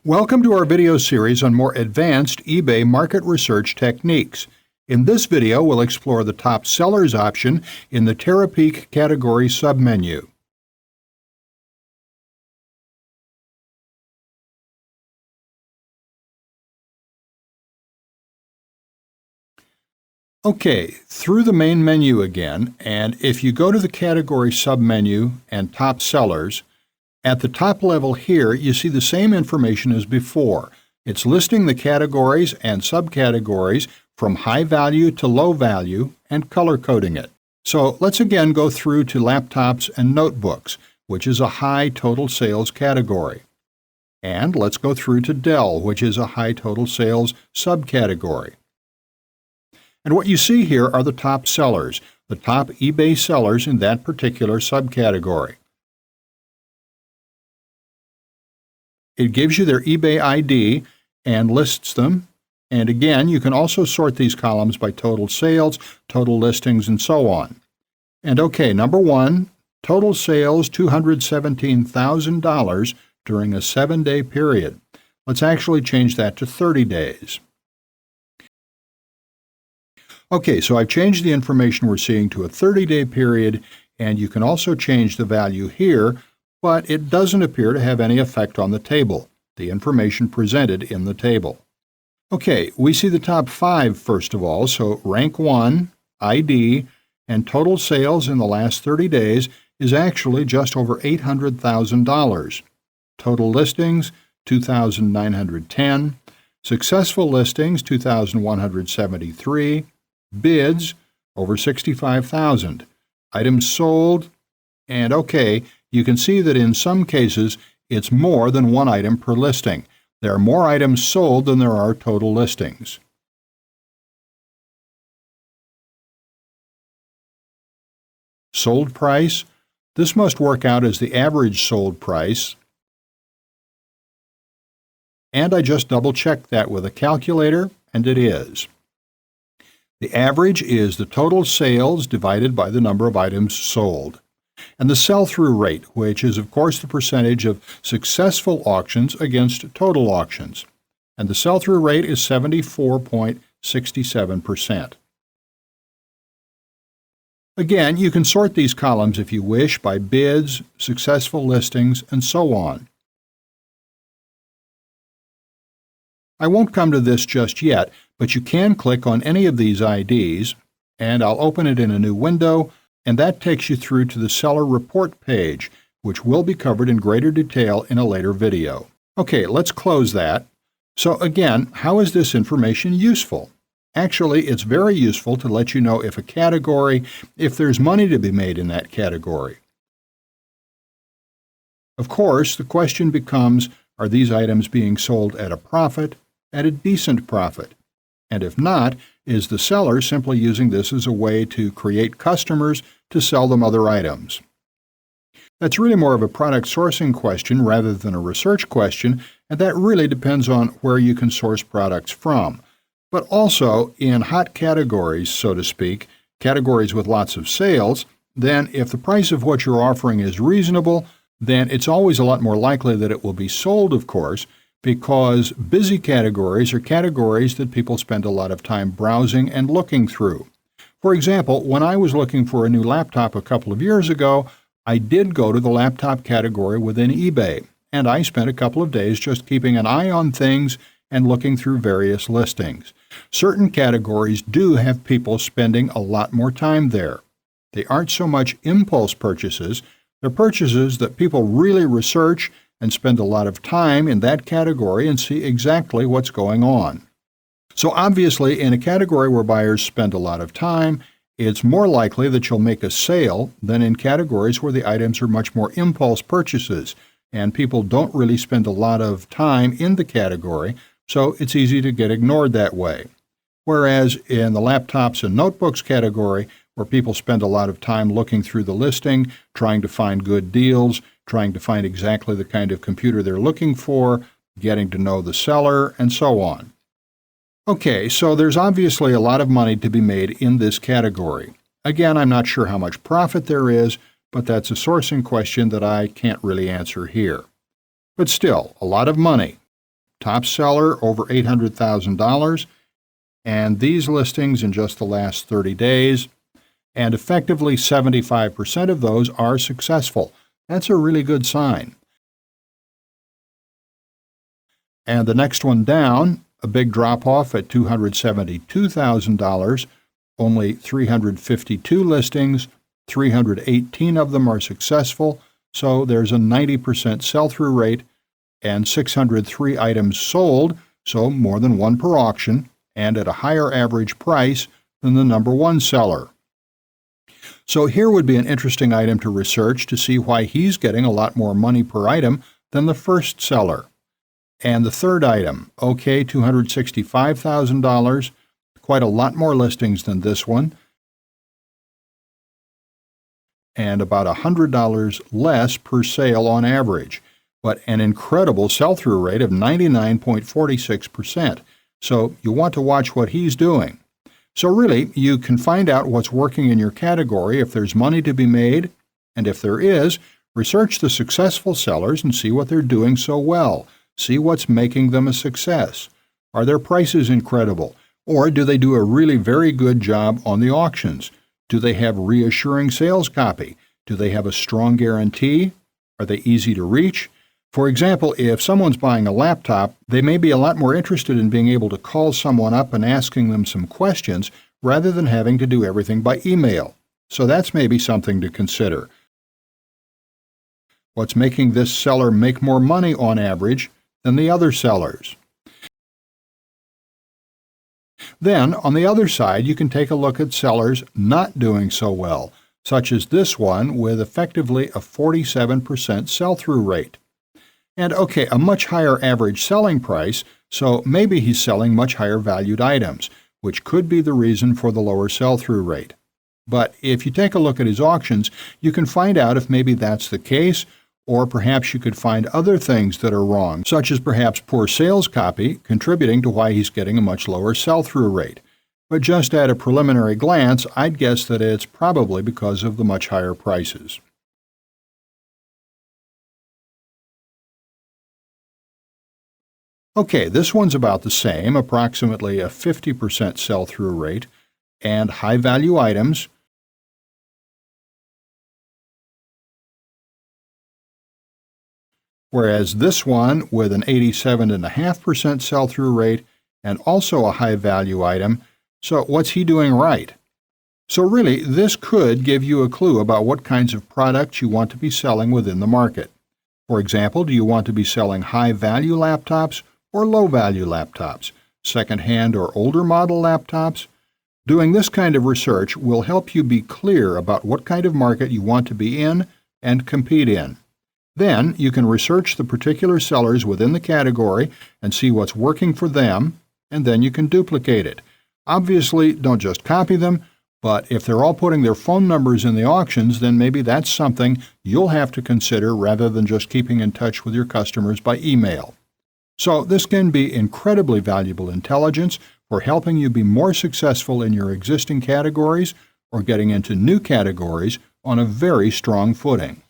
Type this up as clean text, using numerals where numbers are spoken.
Welcome to our video series on more advanced eBay market research techniques. In this video, we'll explore the top sellers option in the Terapeak category submenu. Okay, through the main menu again, and if you go to the category submenu and top sellers, at the top level here, you see the same information as before. It's listing the categories and subcategories from high value to low value and color coding it. So let's again go through to laptops and notebooks, which is a high total sales category. And let's go through to Dell, which is a high total sales subcategory. And what you see here are the top sellers, the top eBay sellers in that particular subcategory. It gives you their eBay ID and lists them. And again, you can also sort these columns by total sales, total listings, and so on. And okay, number one, total sales $217,000 during a 7-day period. Let's actually change that to 30 days. Okay, so I've changed the information we're seeing to a 30-day period, and you can also change the value here, but it doesn't appear to have any effect on the table, the information presented in the table. Okay, we see the top 5 first of all, so rank 1, ID, and total sales in the last 30 days is actually just over $800,000. Total listings, 2,910. Successful listings, 2,173. Bids, over 65,000. Items sold, and okay, you can see that in some cases it's more than one item per listing. There are more items sold than there are total listings. Sold price. This must work out as the average sold price. And I just double-checked that with a calculator, and it is. The average is the total sales divided by the number of items sold. And the sell-through rate, which is of course the percentage of successful auctions against total auctions. And the sell-through rate is 74.67%. Again, you can sort these columns if you wish by bids, successful listings, and so on. I won't come to this just yet, but you can click on any of these IDs, and I'll open it in a new window, and that takes you through to the seller report page, which will be covered in greater detail in a later video. Okay, let's close that. So again, how is this information useful? Actually, it's very useful to let you know if there's money to be made in that category. Of course, the question becomes, are these items being sold at a profit, at a decent profit? And if not, is the seller simply using this as a way to create customers to sell them other items? That's really more of a product sourcing question rather than a research question, and that really depends on where you can source products from. But also, in hot categories, so to speak, categories with lots of sales, then if the price of what you're offering is reasonable, then it's always a lot more likely that it will be sold, of course, because busy categories are categories that people spend a lot of time browsing and looking through. For example, when I was looking for a new laptop a couple of years ago, I did go to the laptop category within eBay, and I spent a couple of days just keeping an eye on things and looking through various listings. Certain categories do have people spending a lot more time there. They aren't so much impulse purchases, they're purchases that people really research and spend a lot of time in that category and see exactly what's going on. So obviously, in a category where buyers spend a lot of time, it's more likely that you'll make a sale than in categories where the items are much more impulse purchases, and people don't really spend a lot of time in the category, so it's easy to get ignored that way. Whereas in the laptops and notebooks category, where people spend a lot of time looking through the listing, trying to find good deals, trying to find exactly the kind of computer they're looking for, getting to know the seller, and so on. Okay, so there's obviously a lot of money to be made in this category. Again, I'm not sure how much profit there is, but that's a sourcing question that I can't really answer here. But still, a lot of money. top seller over $800,000, and these listings in just the last 30 days, and effectively 75% of those are successful. That's a really good sign. And the next one down, a big drop-off at $272,000, only 352 listings, 318 of them are successful, so there's a 90% sell-through rate, and 603 items sold, so more than one per auction, and at a higher average price than the number one seller. So here would be an interesting item to research to see why he's getting a lot more money per item than the first seller. And the third item, okay, $265,000, quite a lot more listings than this one, and about $100 less per sale on average, but an incredible sell-through rate of 99.46%. So you want to watch what he's doing. So really, you can find out what's working in your category if there's money to be made, and if there is, research the successful sellers and see what they're doing so well. See what's making them a success. Are their prices incredible? Or do they do a really very good job on the auctions? Do they have reassuring sales copy? Do they have a strong guarantee? Are they easy to reach? For example, if someone's buying a laptop, they may be a lot more interested in being able to call someone up and asking them some questions rather than having to do everything by email. So that's maybe something to consider. What's making this seller make more money on average than the other sellers? Then, on the other side, you can take a look at sellers not doing so well, such as this one with effectively a 47% sell-through rate. And okay, a much higher average selling price, so maybe he's selling much higher valued items, which could be the reason for the lower sell-through rate. But if you take a look at his auctions, you can find out if maybe that's the case, or perhaps you could find other things that are wrong, such as perhaps poor sales copy, contributing to why he's getting a much lower sell-through rate. But just at a preliminary glance, I'd guess that it's probably because of the much higher prices. Okay, this one's about the same, approximately a 50% sell-through rate, and high-value items, whereas this one with an 87.5% sell-through rate and also a high-value item. So what's he doing right? So really, this could give you a clue about what kinds of products you want to be selling within the market. For example, do you want to be selling high-value laptops or low-value laptops, second-hand or older model laptops? Doing this kind of research will help you be clear about what kind of market you want to be in and compete in. Then you can research the particular sellers within the category and see what's working for them, and then you can duplicate it. Obviously, don't just copy them, but if they're all putting their phone numbers in the auctions, then maybe that's something you'll have to consider rather than just keeping in touch with your customers by email. So this can be incredibly valuable intelligence for helping you be more successful in your existing categories or getting into new categories on a very strong footing.